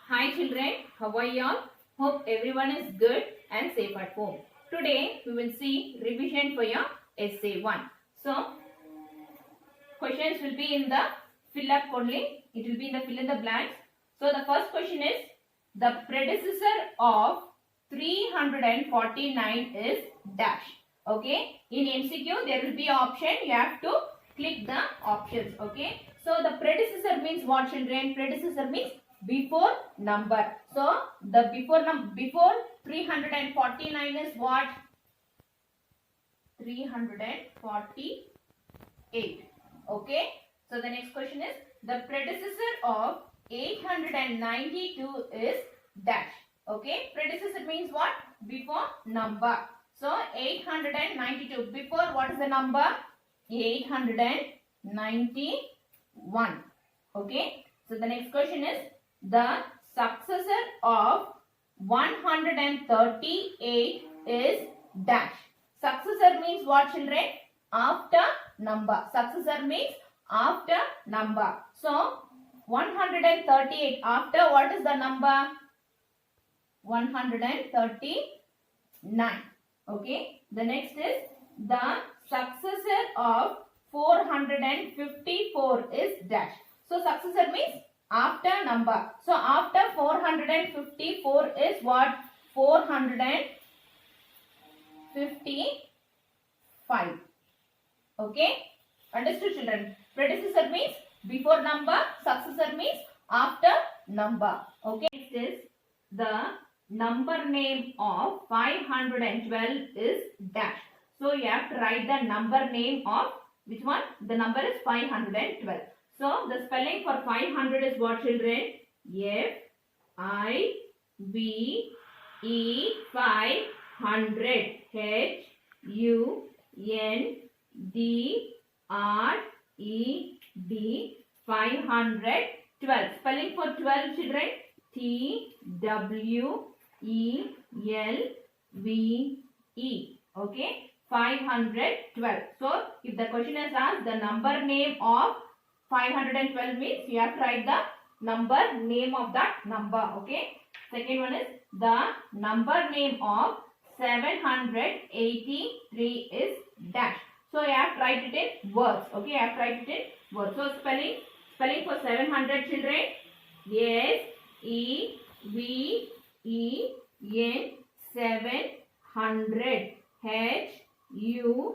Hi children, how are you all? Hope everyone is good and safe at home. Today we will see revision for your essay 1. So questions will be in the fill up only. It will be in the fill in the blanks. So the first question is the predecessor of 349 is dash. Okay. In MCQ there will be option. You have to click the options. Okay. So the predecessor means what children? Predecessor means before number. So the before 349 is what? 348. Okay. So the next question is the predecessor of 892 is dash. Okay. Predecessor means what? Before number. So 892. Before what is the number? 891. Okay. So the next question is the successor of 138 is dash. Successor means what children? After number. Successor means after number. So 138 after what is the number? 139. Okay. The next is the successor of 454 is dash. So successor means after number. So after 454 is what? 455. Okay. Understood children? Predecessor means before number. Successor means after number. Okay. Next is the number name of 512 is dash. So you have to write the number name of which one? The number is 512. So the spelling for 500 is what children? F-I-V-E 500. H-U-N-D-R-E-D 512. Spelling for 12 children? T-W-E-L-V-E. Okay. 512. So if the question is asked the number name of 512 means you have to write the number name of that number. Okay. Second one is the number name of 783 is dash. So you have to write it in words. Okay. You have to write it in words. So spelling for 700 children. S-E-V-E-N 700. H-U-N-D-R-E-D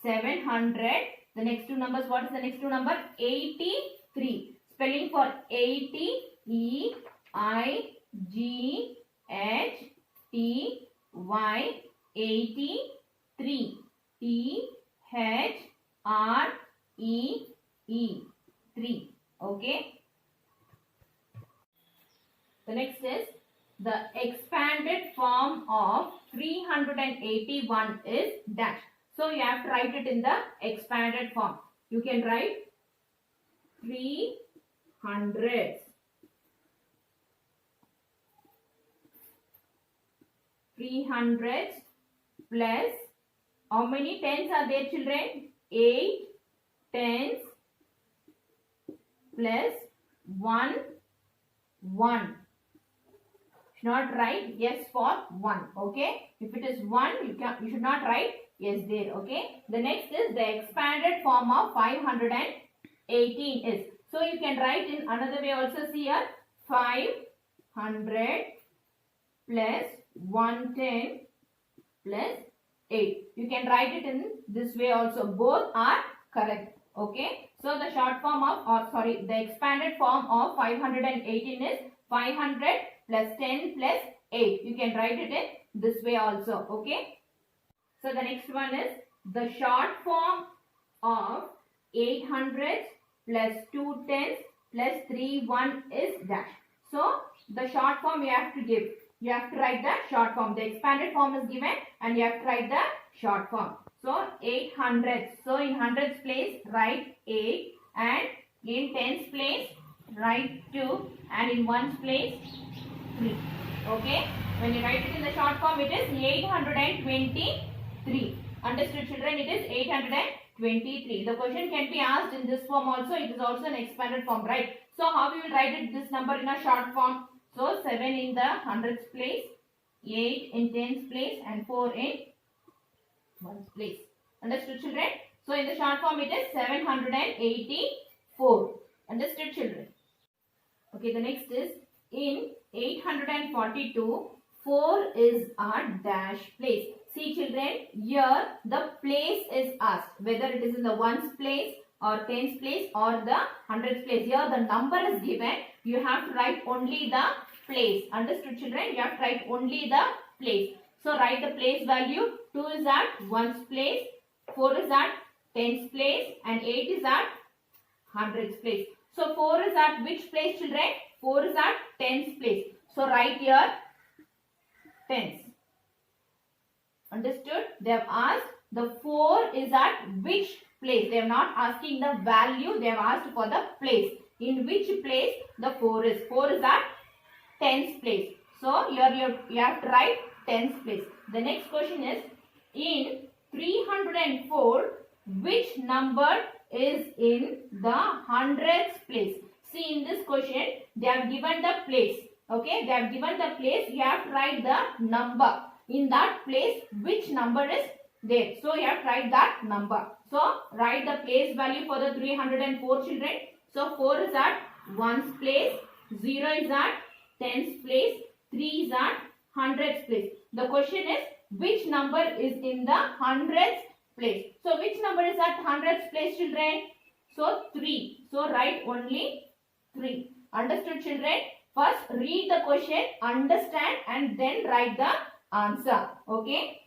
700. The next two numbers, what is the next two number? 83. Spelling for 80, E-I-G-H-T-Y 83. T-H-R-E-E 3. Okay. The next is the expanded form of 381 is dash. So you have to write it in the expanded form. You can write 300. 300 plus how many tens are there children? 8 tens plus 1 1. Should not write yes for 1. Okay. If it is 1 you should not write yes there. Okay. The next is the expanded form of 518 is. So you can write in another way also. See here 500 plus 110 plus 8. You can write it in this way also. Both are correct. Okay. So the short form of the expanded form of 518 is 500 plus 10 plus 8. You can write it in this way also. Okay. So the next one is the short form of 800 plus 2 tens plus 3 1 is dash. So the short form you have to give. You have to write the short form. The expanded form is given and you have to write the short form. So 800. So in hundreds place write 8 and in tens place write 2 and in ones place 3. Okay. When you write it in the short form it is 823. Understood children? It is 823. 23. The question can be asked in this form also. It is also an expanded form, right? So how we will write it this number in a short form? So 7 in the hundreds place, 8 in tens place, and 4 in ones place. Understood, children? So in the short form it is 784. Understood, children? Okay, the next is in 842, 4 is a dash place. See children, here the place is asked, whether it is in the ones place or tens place or the hundreds place. Here the number is given, you have to write only the place. Understood, children? You have to write only the place. So write the place value. 2 is at ones place, 4 is at tens place, and 8 is at hundreds place. So 4 is at which place, children? 4 is at tens place. So write here tens. Understood? They have asked the 4 is at which place. They are not asking the value. They have asked for the place. In which place the 4 is. 4 is at tens place. So here you have to write tens place. The next question is in 304, which number is in the hundreds place? See, in this question they have given the place. Okay, they have given the place. You have to write the number. In that place, which number is there? So you have to write that number. So write the place value for the 304, children. So 4 is at ones place, 0 is at tens place, 3 is at hundreds place. The question is which number is in the hundreds place? So which number is at hundreds place, children? So 3. So write only 3. Understood, children? First read the question, understand, and then write the answer. Okay.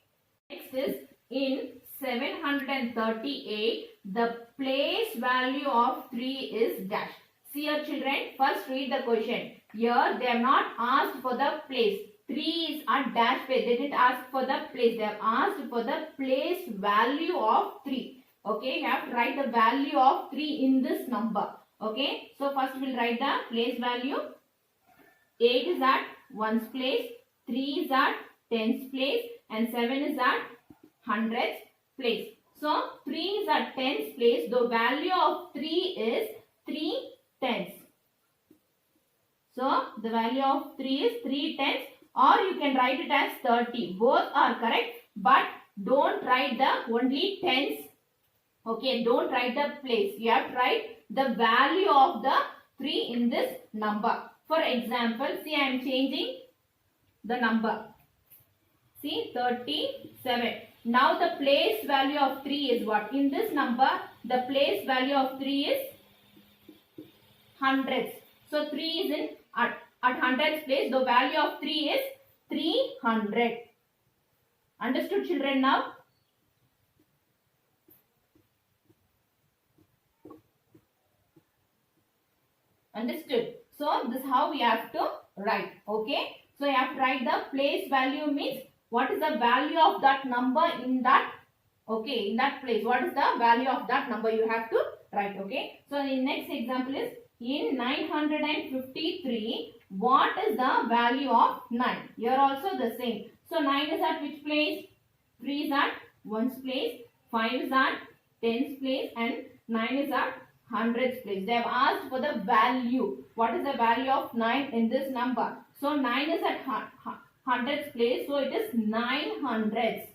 Next is in 738, the place value of 3 is dash. See here, children, first read the question. Here they have not asked for the place. 3 is a dash place. They didn't ask for the place. They have asked for the place value of 3. Okay, you have to write the value of 3 in this number. Okay, so first we'll write the place value. 8 is at ones place, 3 is at tens place, and 7 is at hundreds place. So 3 is at tens place. The value of 3 is 3 tenths. So the value of 3 is 3 tenths, or you can write it as 30. Both are correct, but don't write the only tens. Okay, don't write the place. You have to write the value of the 3 in this number. For example, see, I am changing the number. See, 37. Now the place value of 3 is what? In this number, the place value of 3 is hundreds. So 3 is in at hundreds place. The value of 3 is 300. Understood, children, now? Understood. So this is how we have to write. Okay. So you have to write the place value means what is the value of that number in that, okay, in that place. What is the value of that number you have to write. Okay. So the next example is in 953, what is the value of 9? Here also the same. So 9 is at which place? 3 is at ones place, 5 is at tens place, and 9 is at hundreds place. They have asked for the value. What is the value of 9 in this number? So 9 is at hundreds place. So it is 9 hundreds.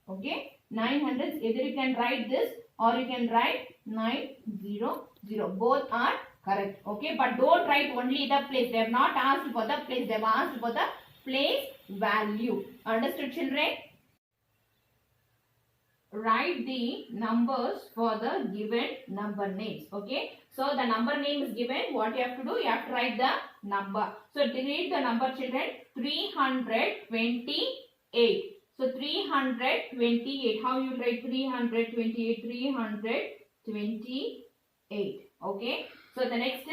Okay. 9 hundreds. Either you can write this or you can write 900. Both are correct. Okay. But don't write only the place. They have not asked for the place. They have asked for the place value. Understood, children? Write the numbers for the given number names. Okay. So the number name is given. What you have to do? You have to write the number. So delete the number, children. 328. So 328. How you write 328? 328. Okay. So the next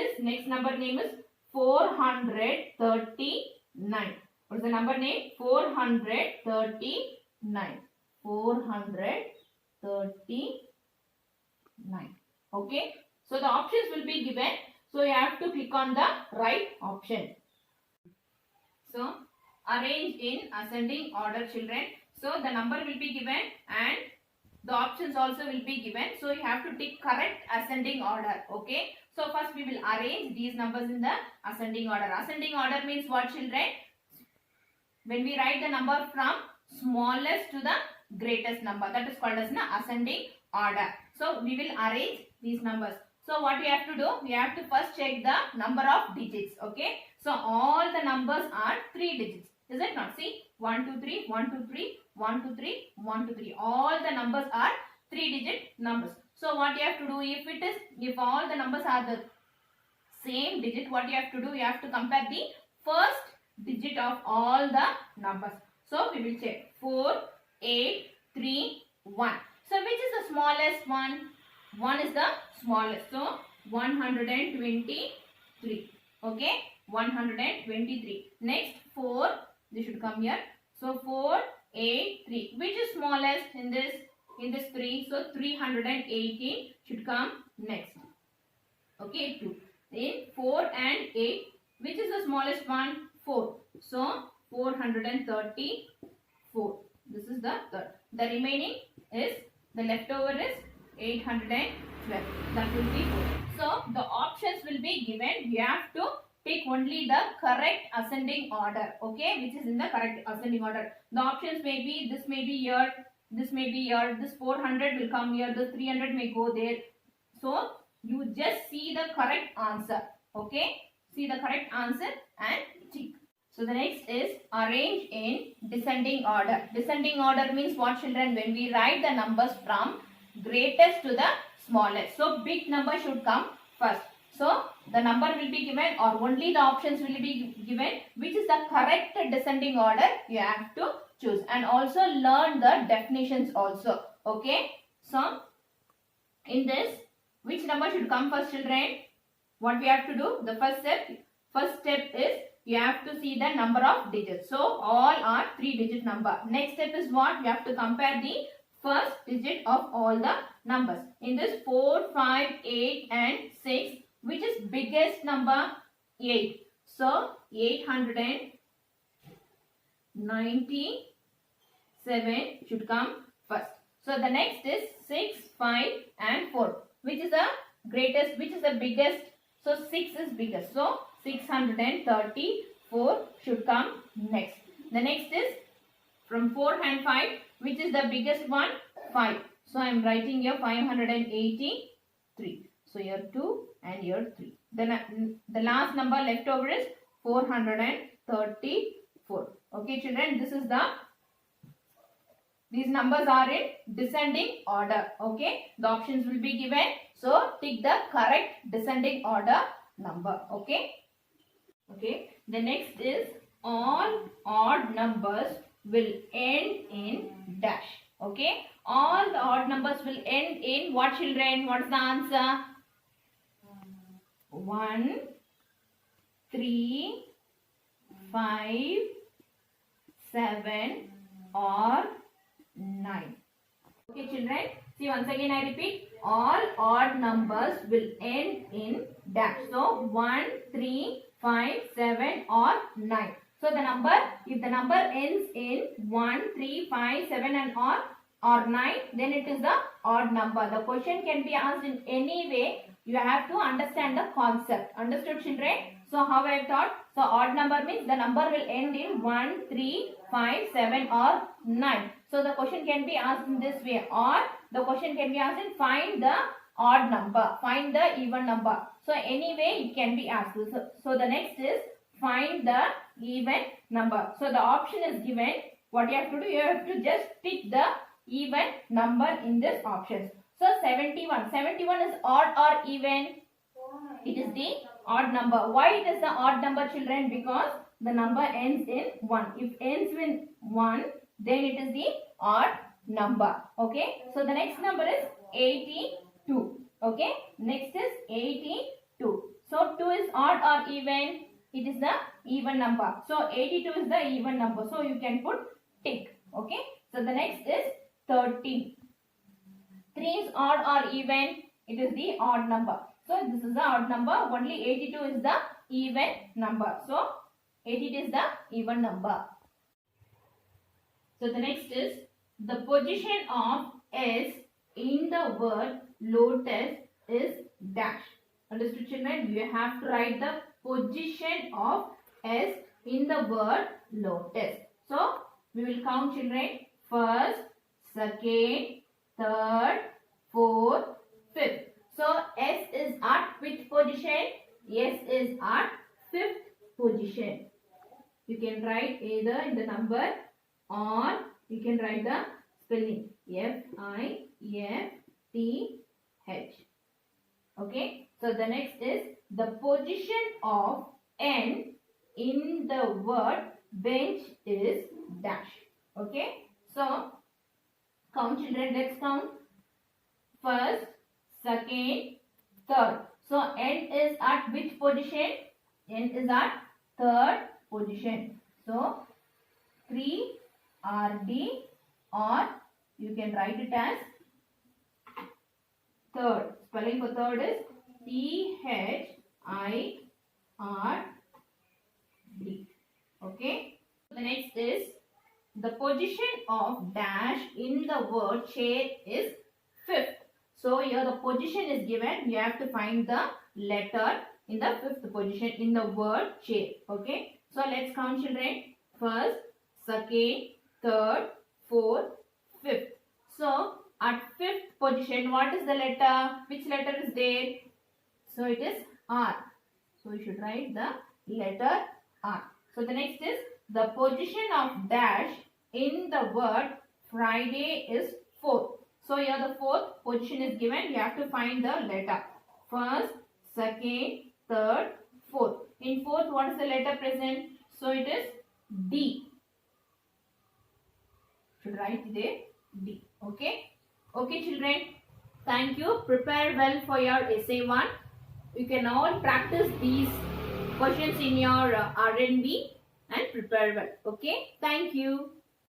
number name is 439. What is the number name? 439. 439. Okay. So the options will be given. So you have to click on the right option. So arrange in ascending order, children. So the number will be given and the options also will be given. So you have to take correct ascending order. Okay. So first we will arrange these numbers in the ascending order. Ascending order means what, children? When we write the number from smallest to the greatest number, that is called as an ascending order. So we will arrange these numbers. So what we have to do? We have to first check the number of digits. Okay. So all the numbers are 3 digits. Is it not? See, 1, 2, 3, 1, 2, 3, 1, 2, 3, 1, 2, 3. All the numbers are 3 digit numbers. So what you have to do, if all the numbers are the same digit, what you have to do, you have to compare the first digit of all the numbers. So we will check 4, 8, 3, 1. So which is the smallest one? 1 is the smallest. So 123. Okay, 123. Next 4. This should come here. So 4, 8, 3. Which is smallest in this 3? So 318 should come next. Okay, 2. In 4 and 8, which is the smallest one? 4. So 434. This is the third. The remaining is, the leftover is 812. That will be 4. So the options will be given. You have to pick only the correct ascending order. Okay, which is in the correct ascending order. The options may be, this may be here, this may be here, this 400 will come here, this 300 may go there. So you just see the correct answer. Okay, see the correct answer and tick. So the next is arrange in descending order. Descending order means what, children? When we write the numbers from greatest to the smallest. So big number should come first. So the number will be given, or only the options will be given, which is the correct descending order you have to choose, and also learn the definitions also. Okay. So in this, which number should come first, children? What we have to do? The first step is you have to see the number of digits. So all are 3 digit number. Next step is what? You have to compare the first digit of all the numbers. In this 4, 5, 8 and 6, which is biggest number? 8. So 897 should come first. So the next is 6, 5 and 4. Which is the greatest? Which is the biggest? So 6 is biggest. So 634 should come next. The next is from 4 and 5. Which is the biggest one? 5. So I am writing here 583. So here 2 and here 3. Then the last number left over is 434. Okay, children, these numbers are in descending order. Okay, the options will be given. So tick the correct descending order number. Okay. Okay. The next is all odd numbers will end in dash. Okay. All the odd numbers will end in what, children? What is the answer? 1, 3, 5, 7 or 9. Okay, children. See, once again I repeat. All odd numbers will end in dash. So 1, 3, 5, 7 or 9. So the number, if the number ends in 1, 3, 5, 7 and or 9, then it is the odd number. The question can be asked in any way. You have to understand the concept. Understood, children? So how I thought? So odd number means the number will end in 1, 3, 5, 7 or 9. So the question can be asked in this way, or the question can be asked in find the odd number, find the even number. So anyway it can be asked. So the next is find the even number. So the option is given. What you have to do, you have to just pick the even number in this options. So 71. 71 is odd or even? It is the odd number. Why it is the odd number, children? Because the number ends in 1. If ends in 1, then it is the odd number. Okay. So the next number is 82. Okay. Next is 82. So 2 is odd or even? It is the even number. So 82 is the even number. So you can put tick. Okay. So the next is 13. 3 is odd or even? It is the odd number. So this is the odd number. Only 82 is the even number. So 82 is the even number. So the next is the position of S in the word lotus is dash. Understood, children? You have to write the position of S in the word lotus. So we will count, children. First, second, third, fourth, fifth. So S is at which position? S is at fifth position. You can write either in the number or you can write the spelling F-I-F-T-H. Okay. So the next is the position of N in the word bench is dash. Okay. So count, children. Let's count. First, second, third. So N is at which position? N is at third position. So 3 RD, or you can write it as third. Spelling for third is THIRD. Okay. The next is the position of dash in the word chair is fifth. So here the position is given. You have to find the letter in the fifth position in the word chair. Okay. So let's count, children. First, second, third, fourth, fifth. So at fifth position, what is the letter? Which letter is there? So it is R. So you should write the letter R. So the next is the position of dash in the word Friday is fourth. So here the fourth position is given. You have to find the letter. First, second, third, fourth. In fourth, what is the letter present? So it is D. Should write there D. Okay. Okay, children. Thank you. Prepare well for your essay 1. You can all practice these questions in your R&B and prepare well. Okay. Thank you.